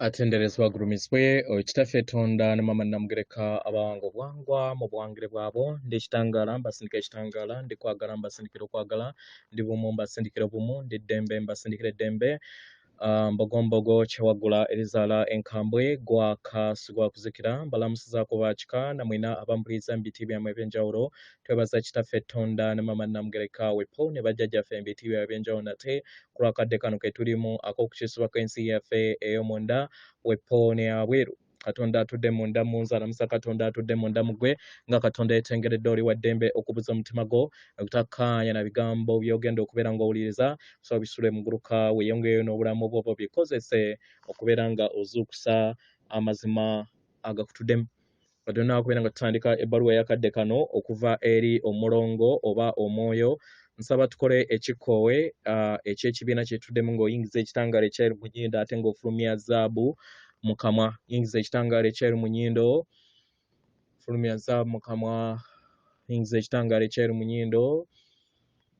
atenderezwa gurumiswe ekitaffe Tonda ne mama namugereka abango bwangwa mu bwangire bwabo ndi kitangala mbasindika ekitangala ndi kwagala mbasindikira okwagala ndi bumu mbasindikira bumu ndi ddembe mbasindikira eddembe mbogombogo kyewagula erizala enkambwe gwaka sigwa kuzikira mbalamusizaako bakika namwina abampuliriza mu biti byamwe ebyenjawulo twebaza kitaffe Tonda ne mama namugereka wepo ne bajjajjaffe mu biti byabwe ebyenjawulo nate ku lwakadde kano ke tulimu ak'okukisibwa kw'ensi yaffe ey'omunda wepo ne abweru Katonda atudde munda mu nzalamusa Katonda atudde munda mu ggwe nga Katonda yetengeredde oli wa ddembe okubuza omutima gwo okutakkaanya na bigambo by'ogenda okubeera ng'owuliriza so bisule muguluka weeyongeyo n'obulamu bwo bikozese okubeera nga ozuukusa amazima agakutuddemu Katonda okubeera nga tutandika ebbaluwa y'akadde kano okuva eri Omulongo oba Omwoyo nsaba tukole ekikoowe eky'ekibiina kye tuddemu ng'oyingiza ekitangaala ekyeru mu nnyindo ate ng'ofulumya zaabu mu kamwa yingiza ekitangaala ekyeru mu nnyindo fulumya zaabu mu kamwa yingiza ekitangaala ekyeru mu nnyindo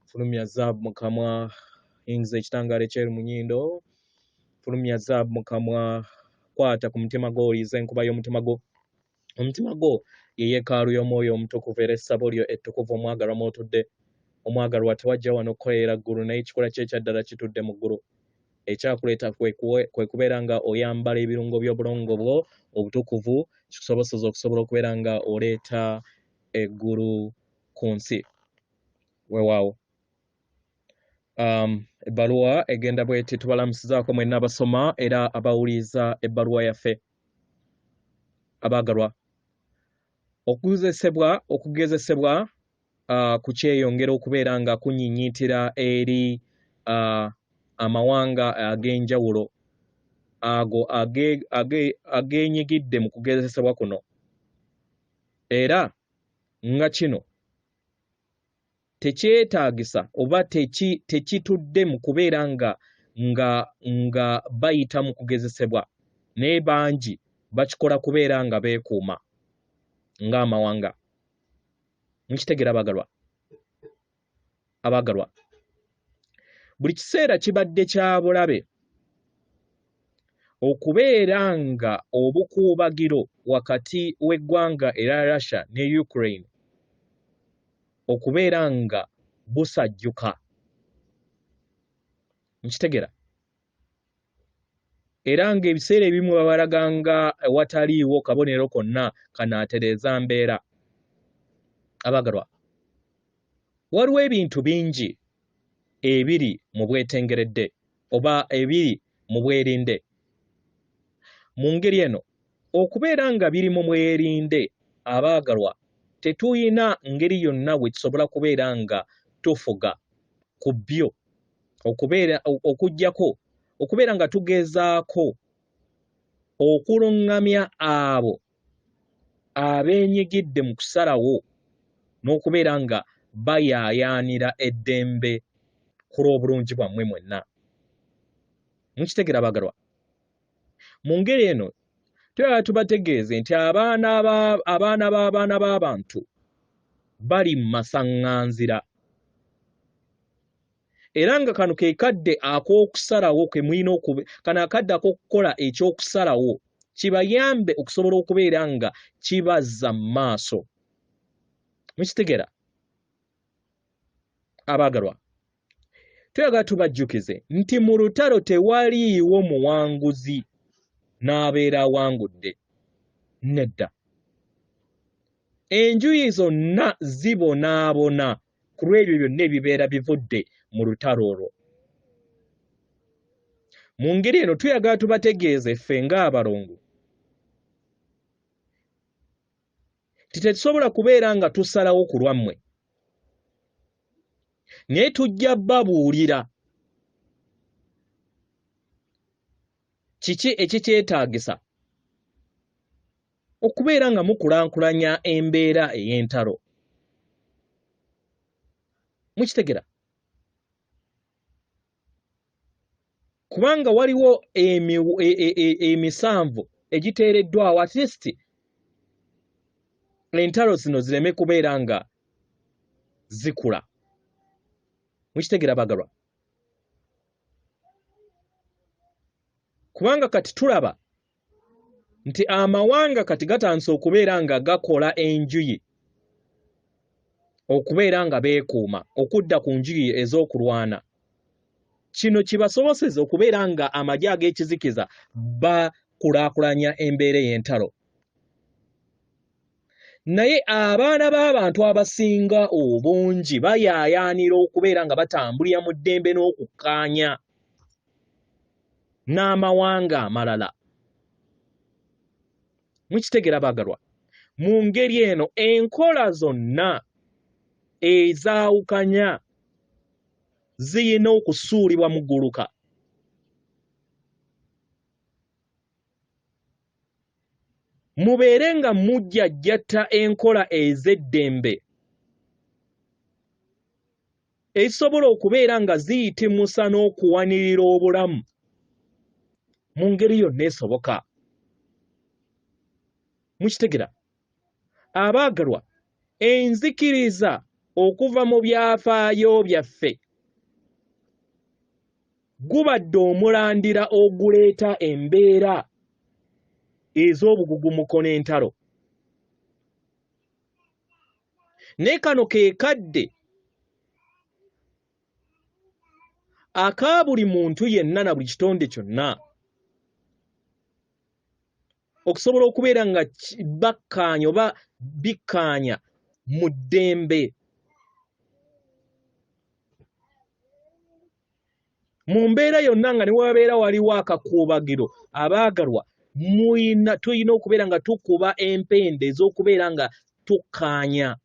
fulumya zaabu mu kamwa yingiza ekitangaala ekyeru mu nnyindo fulumya zaabu mu kamwa kwata ku mutima gwo oliiza enkuba y'omutima gwo omutima gwo ye yeekaalu y'omwoyo omutukuvu era essabo lyo ettukuvu omwagalwa mw'otudde omwagalwa tewajja wano okukolera ggulu naye ekikola kye ekyaddala kitudde mu ggulu ekyakuleeta kwe kubeera nga oyambala ebirungo by'obulongo bwo obutukuvu kikusoboseza okusobola okubeera nga oleeta eggulu ku nsi weewaawo ebbaluwa egenda bweti tubalamusizaako mwenna abasoma era abawuliriza ebbaluwa yaffe abaagalwa okugezesebwa ku kyeyongera okubeera nga kunyinyiitira eri amawanga ag'enjawulo ago ageenyigidde mu kugezesebwa kuno era nga kino tekyetaagisa oba tekitudde mu kubeera nga bayita mu kugezesebwa naye bangi bakikola kubeera nga beekuuma ng'amawanga mukitegera abaagalwa buli kiseera kibadde kya bulabe okubeera nga obukuubagiro wakati w'eggwanga era Russia ne Ukraine okubeera nga busajjuka mukitegera era ng'ebiseera ebimu babalaga nga wataliiwo kabonero konna kanaatereeza mbeera abaagalwa waliwo ebintu bingi ebiri mu bwetengeredde oba ebiri mu bwerinde mu ngeri eno okubeera nga biri mu bwerinde abaagalwa tetuyina ngeri yonna we tusobola kubeera nga tufuga ku byo okuggyako okubeera nga tugezaako okuluŋŋamya abo abeenyigidde mu kusalawo n'okubeera nga bayaayaanira eddembe ku lw'obulungi bwammwe mwenna mukitegera abaagalwa mu ngeri eno tuyagala tubategeeze nti abaana b'abaana b'abantu bali mu masaŋŋanzira era nga kano ke kadde ak'okusalawo ke mulina kano akadde ak'okukola ekyokusalawo kibayambe okusobola okubeera nga kibazza mu maaso mukitegera abaagalwa tuyagala tubajjukize nti mu lutalo tewaliiwo muwanguzi n'abeera awangudde nedda enjuyi zonna zibonaabona ku lw'ebyo byonna ebibeera bivudde mu lutalo olwo mu ngeri eno tuyagala tubategeeze ffe ng'abalongo nti tetusobola kubeera nga tusalawo ku lwammwe naye tujja babuulira kiki ekikyetaagisa okubeera nga mukulankulanya embeera ey'entalo mukitegera kubanga waliwo emisanvu egiteereddwawo at least entalo zino zireme kubeera nga zikula mukitegera bagalwa kubanga kati tulaba nti amawanga kati gatandise okubeera nga gakola enjuyi okubeera nga beekuuma okudda ku njuyi ez'okulwana. Kino kibasoboseza okubeera nga amagye ag'ekizikiza bakulaakulanya embeera ey'entalo. Naye abaana b'abantu abasinga obungi bayaayaanira okubeera nga batambulira mu ddembe n'okukkaanya n'amawanga amalala. Mukitegera baagalwa? Mu ngeri eno enkola zonna ezaawukanya ziyina okusuulibwa mu gguluka. Mubeere nga mujjajjatta enkola ez'eddembe ezisobola okubeera nga ziyitimusa n'okuwanirira obulamu mu ngeri yonna esoboka. Mukitegera? Abaagalwa, enzikiriza okuva mu byafaayo byaffe gubadde omulandira oguleeta embeera ez'obugugumuko n'entalo. Ne kano ke kadde aka buli muntu yenna na buli kitonde kyonna okusobola okubeera nga bakkaanya oba bikkaanya mu ddembe. Mu mbeera yonna nga ne wabeera waliwo akakuubagiro, abaagalwa, tulina okubeera nga tukuba empende ez'okubeera nga tukkaanya.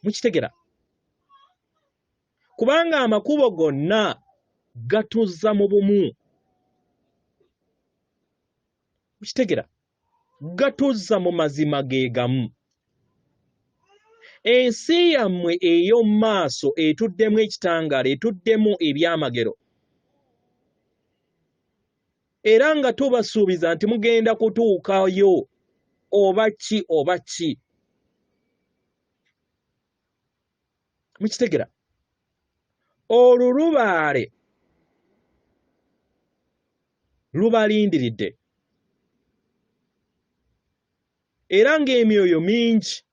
Mukitegera? Kubanga amakubo gonna gatuzza mu bumu. Mukitegera? Gatuzza mu mazima ge gamu. Ensi yammwe ey'omu maaso etuddemu ekitangaala, etuddemu ebyamagero. Era nga tubasuubiza nti mugenda kutuukayo oba ki oba ki. Mukitegera? Olulubaale lubalindiridde. Era ng'emyoyo mingi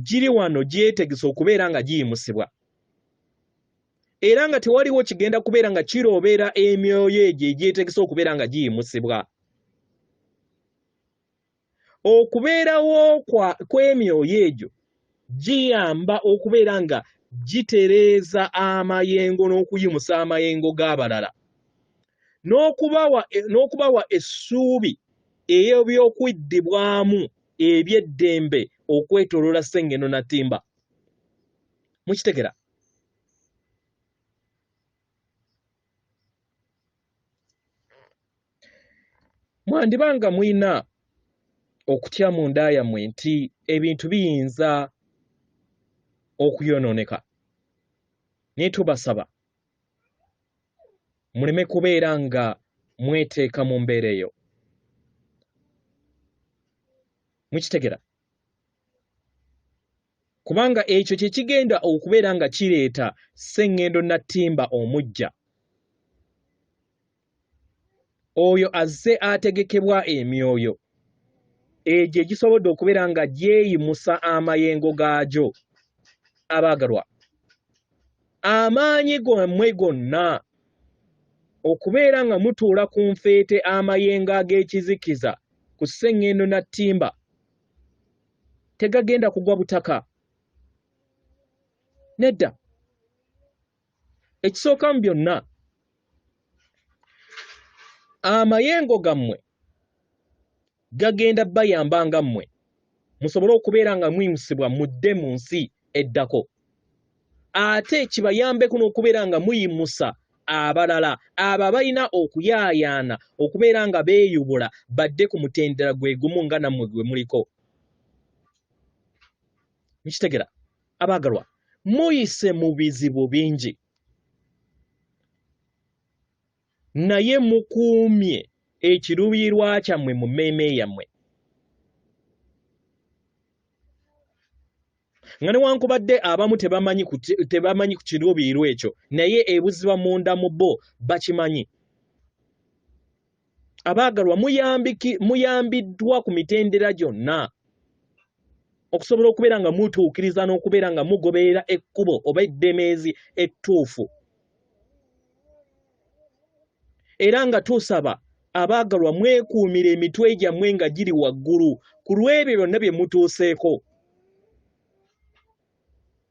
giri wano gyetegese okubeera nga giyimusibwa. Era nga tewaliwo kigenda kubeera nga kirobeera emyoyo egyo egyetegese okubeera nga giyimusibwa. Okubeerawo kw'emyoyo egyo giyamba okubeera nga gitereeza amayengo n'okuyimusa amayengo g'abalala, n'okubawa essuubi ey'ebyokwiddibwamu eby'eddembe okwetooloola Ssengeno na Ttimba. Mukitegera? Mwandibanga mulina okutya mu nda yammwe nti ebintu biyinza okuyonooneka. Naye tubasaba muleme kubeera nga mweteeka mu mbeera eyo. Mukitegera? Kubanga ekyo kye kigenda okubeera nga kireeta Ssengendo na Ttimba omuggya. Oyo azze ategekebwa emyoyo egyo egisobodde okubeera nga gyeyimusa amayengo gaagyo. Abaagalwa, amaanyi gammwe gonna okubeera nga mutuula ku nfeete amayengo ag'ekizikiza ku Ssengendo na Ttimba tegagenda kugwa butaka. Nedda. Ekisooka mu byonna, amayengo gammwe gagenda bayamba nga mmwe musobole okubeera nga mwimusibwa mudde mu nsi eddako. Ate kibayambeko n'okubeera nga muyimusa abalala abo abalina okuyaayaana okubeera nga beeyubula badde ku mutendera gwe gumu nga nammwe gwe muliko. Mukitegera? Abaagalwa, muyise mu bizibu bingi naye mukuumye ekiruubirirwa kyammwe mu mmeeme yammwe. Nga newankubadde abamu tebamanyi ku kiruubirirwa ekyo, naye ebuzibwa munda mu bo bakimanyi. abaagalwa muyambiddwa ku mitendera gyonna okusobola okubeera nga mutuukiriza n'okubeera nga mugoberera ekkubo oba eddemeezi ettuufu. Era nga tusaba abaagalwa mwekuumira emitwe gyammwe nga giri waggulu ku lw'ebyo byonna bye mutuuseeko.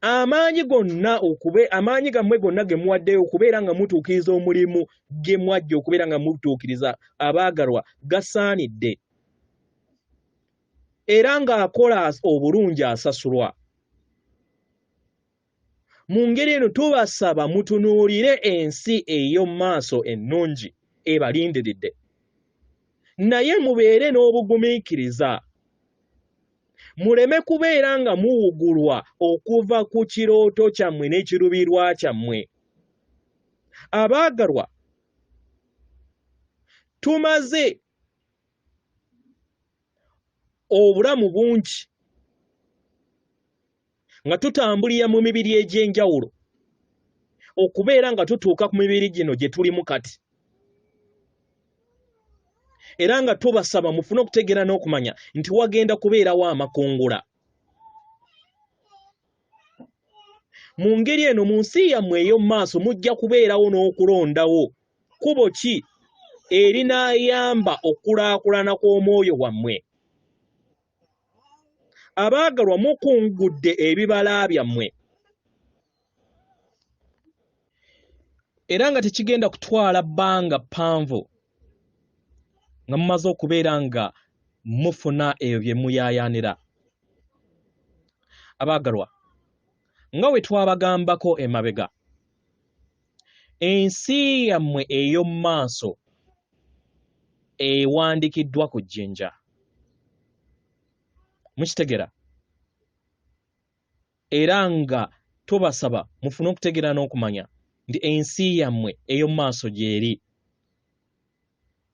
Amaanyi gammwe gonna ge muwaddeyo okubeera nga mutuukiriza omulimu ge mwajja okubeera nga mutuukiriza abaagalwa gasaanidde. Era ng'akola obulungi asasulwa. Mu ngeri eno tubasaba mutunuulire ensi ey'omu maaso ennungi ebalindiridde. Naye mubeere n'obugumiikiriza. Muleme kubeera nga muwugulwa okuva ku kirooto kyammwe n'ekiruubirirwa kyammwe. Abaagalwa, tumaze obulamu bungi nga tutambulira mu mibiri egy'enjawulo okubeera nga tutuuka ku mibiri gino gye tulimu kati. Era nga tubasaba mufune okutegeera n'okumanya nti wagenda kubeerawo amakungula. Mu ngeri eno mu nsi yammwe ey'omu maaso mujja kubeerawo n'okulondawo kkubo ki erinaayamba okulaakulana kw'omwoyo wammwe. Abaagalwa mukungudde ebibala byammwe. Era nga tekigenda kutwala bbanga ppanvu nga mumaze okubeera nga mufuna ebyo bye muyaayaanira. Abaagalwa, nga bwe twabagambako emabega, ensi yammwe ey'omu maaso ewandikiddwa ku jjinja. Mukitegera? Era nga tubasaba mufune okutegeera n'okumanya nti ensi yammwe ey'omu maaso gy'eri.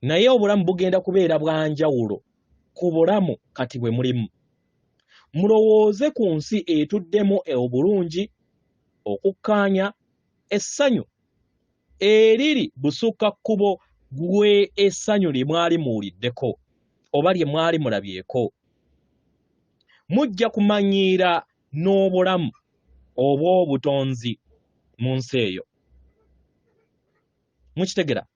Naye obulamu bugenda kubeera bwa njawulo ku bulamu kati bwe mulimu. Mulowooze ku nsi etuddemu obulungi, okukkaanya, essanyu eriri busukkakkubo gwe essanyu lye mwali muwuliddeko oba lye mwali mulabyeko. Mujja kumanyiira n'obulamu oba obutonzi mu nsi eyo. Mukitegera?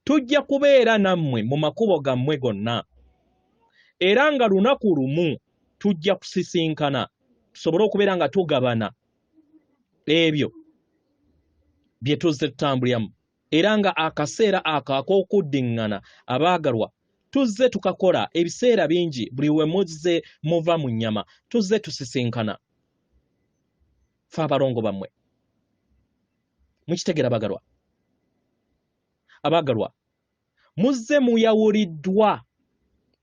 Tujja kubeera nammwe mu makubo gammwe gonna. Era nga lunaku lumu tujja kusisinkana tusobole okubeera nga tugabana ebyo bye tuzze tutambuliramu. Era nga akaseera ak'okuddiŋŋana abaagalwa tuzze tukakola ebiseera bingi buli we muzze muva mu nnyama tuzze tusisinkana. Ffe abalongo bammwe. Mukitegera bagalwa? Abaagalwa, muzze muyawuliddwa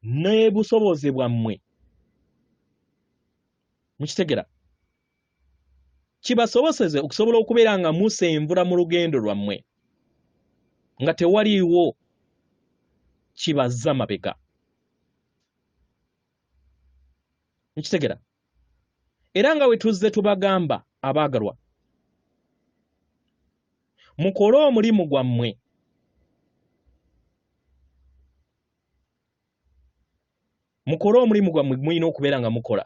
n'ebusobozi bwammwe. Mukitegera? Kibasoboseze okusobola okubeera nga musenvula mu lugendo lwammwe nga tewaliiwo kibazza mabega. Mukitegera? Era nga we tuzze tubagamba abaagalwa, mukole omulimu gwammwe. Mukole omulimu gwammwe mulina okubeera nga mukola.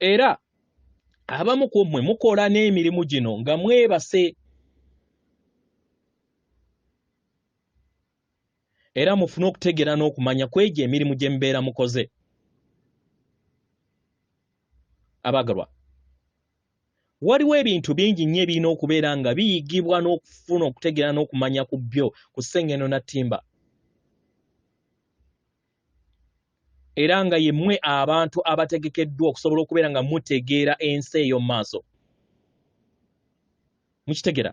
Era abamu ku mmwe mukola n'emirimu gino nga mwebase. Era mufune okutegeera n'okumanya kwegyo emirimu gye mubeera mukoze. Abaagalwa, waliwo ebintu bingi nnyo ebirina okubeera nga biyigibwa n'okufuna okutegeera n'okumanya ku byo ku Ssengeno Nattimba. Era nga yemmwe abantu abategekeddwa okusobola okubeera nga mutegeera ensi ey'omu maaso. Mukitegera?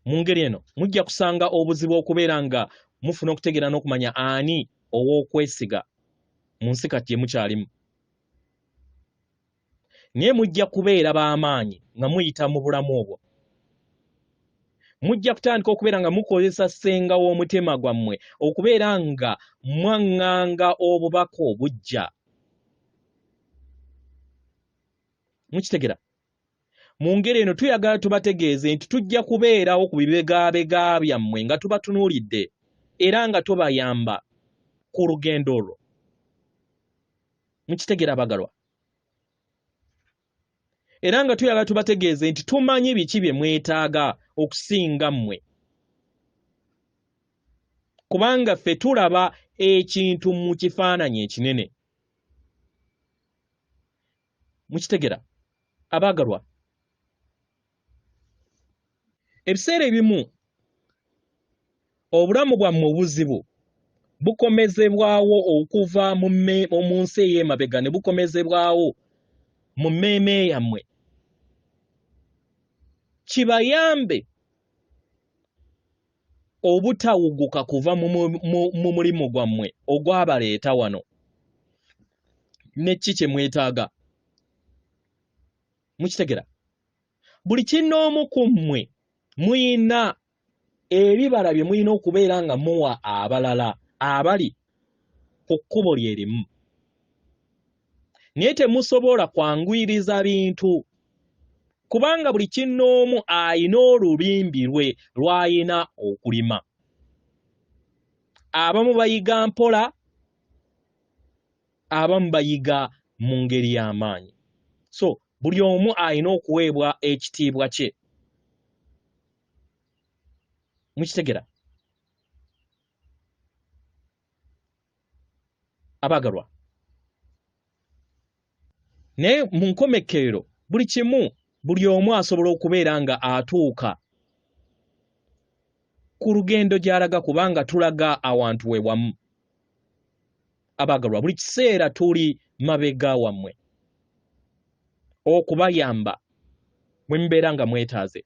Mu ngeri eno mujja kusanga obuzibu okubeera nga mufuna okutegeera n'okumanya ani ow'okwesiga mu nsi kati gye mukyalimu. Naye mujja kubeera b'amaanyi nga muyita mu bulamu obwo. Mujja kutandika okubeera nga mukozesa ssenga w'omutima gwammwe okubeera nga mwaŋŋanga obubaka obujja. Mukitegera? mu ngeri eno tuyagala tubategeeze nti tujja kubeerawo ku bibegabega byammwe nga tubatunuulidde era nga tubayamba ku lugendo olwo. Mukitegera abagalwa? Era nga tuyagala tubategeeze nti tumanyi biki bye mwetaaga okusinga mmwe, kubanga ffe tulaba ekintu mu kifaananyi ekinene. Mukitegera abagalwa? Ebiseera ebimu obulamu bwammwe obuzibu bukomezebwawo okuva mu nsi ey'emabega ne bukomezebwawo mu mmeeme yammwe, kibayambe obutawuguka kuva mu mulimu gwammwe ogwabaleeta wano. Neki kye mwetaaga? Mukitegera? Buli kinoomu ku mmwe muyina ebibala bye muyina okubeera nga muwa abalala abali ku kkubo lye limu, naye temusobola kwanguyiriza bintu, kubanga buli kinoomu ayina olubimbi lwe lw'ayina okulima. Abamu bayiga mpola, abamu bayiga mu ngeri y'amaanyi. So buli omu ayina okuweebwa ekitiibwa kye. Mukitegera abagalwa? Naye mu nkomekerero buli kimu buli omu asobola okubeera nga atuuka ku lugendo gy'alaga, kubanga tulaga awantu we wamu. Abagalwa, buli kiseera tuli mabega wammwe okubayamba bwe mubeera nga mwetaaze,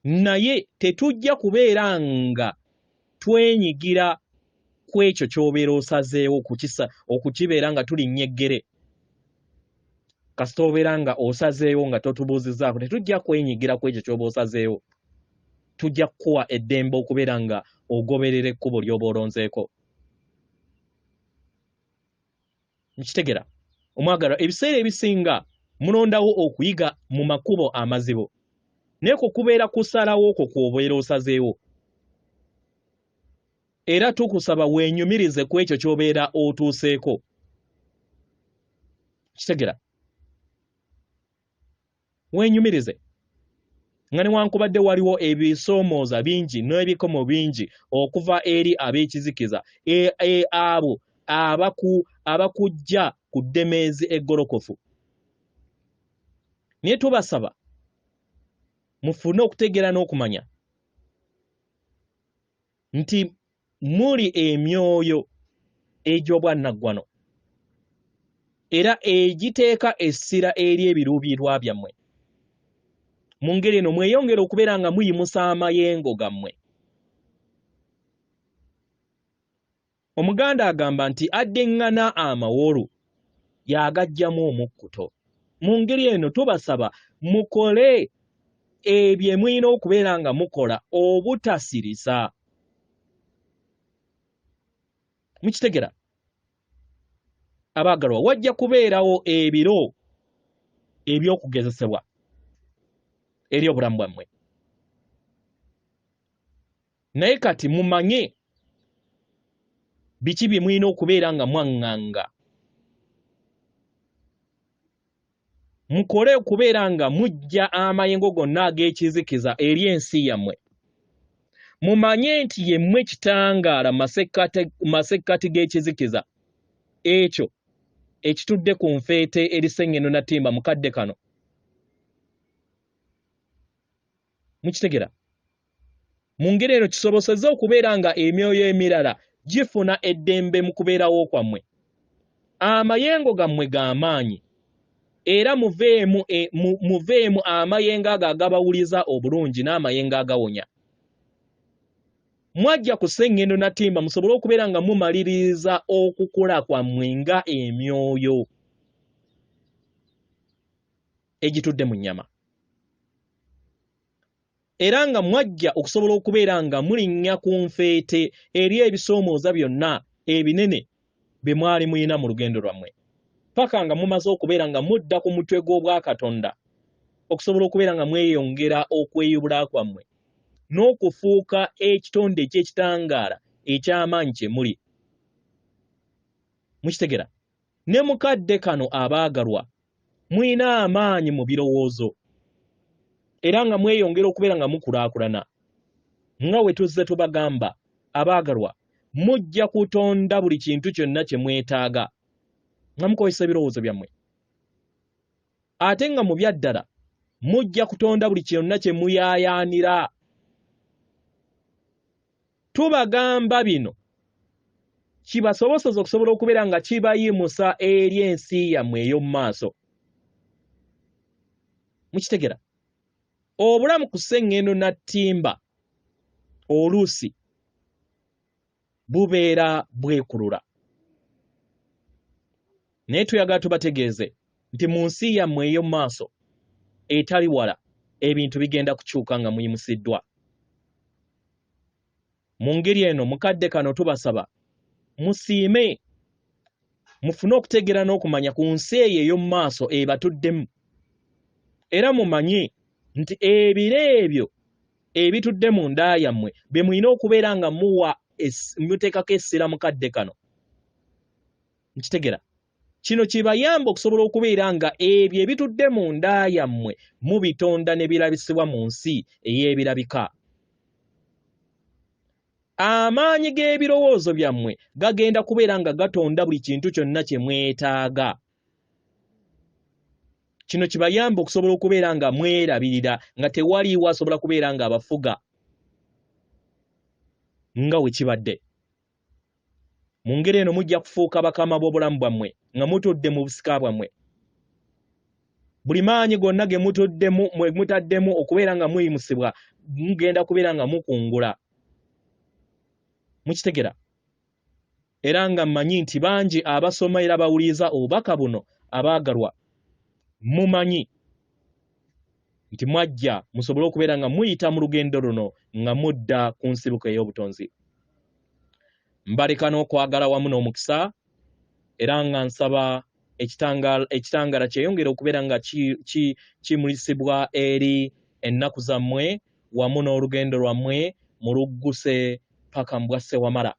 naye tetujja kubeera nga twenyigira ku ekyo ky'obeera osazeewo okukibeera nga tulinnya eggere. Kasita obeera nga osazeewo nga totubuuzizaako, tetujja kwenyigira ku ekyo ky'oba osazeewo. Tujja kukuwa eddembe okubeera nga ogoberera ekkubo ly'oba olonzeeko. Mukitegera omwagalwa? Ebiseera ebisinga mulondawo okuyiga mu makubo amazibu, naye ku kubeera kusalawo okwo kw'obeera osazeewo. Era tukusaba weenyumirize ku ekyo ky'obeera otuuseeko. Kitegera? Weenyumirize. Nga newankubadde waliwo ebisoomooza bingi n'ebikomo bingi okuva eri ab'ekizikiza, abo abakujja ku ddemeezi eggolokofu. Naye tubasaba mufune okutegeera n'okumanya nti muli emyoyo egy'obwannaggwano era egiteeka essira eri ebiruubirirwa byammwe. Mu ngeri eno mweyongera okubeera nga muyimusa amayengo gammwe. Omuganda agamba nti addeŋŋana amawolu y'agaggyamu omukkuto. Mu ngeri eno tubasaba mukole ebyo muyina okubeera nga mukola obutasirisa. Mukitegera abaagalwa? Wajja kubeerawo ebiro eby'okugezesebwa eri obulamu bwammwe, naye kati mumanye biki bye muyina okubeera nga mwaŋŋanga. Mukole okubeera nga mujja amayengo gonna ag'ekizikiza eri ensi yammwe. Mumanye nti yemmwe kitangaala masekkati g'ekizikiza ekyo ekitudde ku nfeete erisenngeno natimba mukadde kano. Mukitegera? Mu ngeri eno kisobosezza okubeera nga emyoyo emirala gifuna eddembe mu kubeerawo kwammwe. Amayengo gammwe g'amaanyi era muveemu amayengo ago agabawuliza obulungi n'amayengo agawonya. Mwajja ku ssenngendo natimba musobole okubeera nga mumaliriza okukula kwammwe nga emyoyo egitudde mu nnyama, era nga mwajja okusobola okubeera nga mulinnya ku nfeete eri ebisoomooza byonna ebinene bye mwali muyina mu lugendo lwammwe, paka nga mumaze okubeera nga mudda ku mutwe gw'Obwakatonda okusobola okubeera nga mweyongera okweyubula kwammwe n'okufuuka ekitonde eky'ekitangaala eky'amaanyi kye muli. Mukitegera? Ne mukadde kano abaagalwa mwina amaanyi mu birowoozo era nga mweyongera okubeera nga mukulaakulana. Nga we tuzze tubagamba abaagalwa, mujja kutonda buli kintu kyonna kye mwetaaga nga mukozesa ebirowoozo byammwe. Ate nga mu byaddala mujja kutonda buli kyonna kye muyaayaanira. Tubagamba bino kibasobozesa okusobola okubeera nga kibayimusa eri ensi yammwe ey'omu maaso. Mukitegera? Obulamu ku sseŋŋendo na ttimba oluusi bubeera bwekulula. Naye tuyagala tubategeeze nti mu nsi yammwe ey'omu maaso etali wala ebintu bigenda kukyuka nga muyimusiddwa. Mu ngeri eno mukadde kano tubasaba musiime, mufune okutegeera n'okumanya ku nsi eyo ey'omu maaso ebatuddemu, era mumanye nti ebiro ebyo ebitudde mu nda yammwe bye mulina okubeera nga muteekako essira mukadde kano. Nkitegera? Kino kibayamba okusobola okubeera nga ebyo ebitudde mu nda yammwe mubitonda ne birabisibwa mu nsi ey'ebirabika. Amaanyi g'ebirowoozo byammwe gagenda kubeera nga gatonda buli kintu kyonna kye mwetaaga. Kino kibayamba okusobola okubeera nga mwerabirira nga tewaliiwo asobola kubeera nga abafuga nga we kibadde. Mu ngeri eno mujja kufuuka bakama b'obulamu bwammwe nga mutudde mu busika bwammwe. Buli maanyi gonna ge mutaddemu okubeera nga muyimusibwa mugenda kubeera nga mukungula. Mukitegera? Era nga mmanyi nti bangi abasoma era bawuliriza obubaka buno abaagalwa mumanyi nti mwajja musobole okubeera nga muyita mu lugendo luno nga mudda ku nsibuko ey'obutonzi. Mbaleka n'okwagala wamu n'omukisa era nga nsaba ekitangaala kyeyongera okubeera nga kimulisibwa eri ennaku zammwe wamu n'olugendo lwammwe mulugguse paka mbwasse wamala.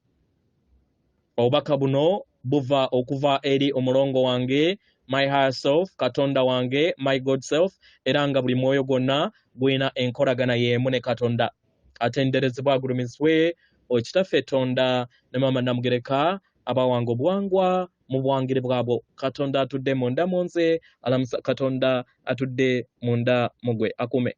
Obubaka buno buva okuva eri omulongo wange, my higher self, Katonda wange, my God self, era nga buli mwoyo gwonna gwina enkolagana y'emu ne Katonda. Atenderezebwa agulumizibwe Kitaffe Tonda ne Mama Namugereka abawanga obuwangwa mu buwangire bwabo. Katonda atudde munda mu nze, alamusa Katonda atudde munda mugwe akume.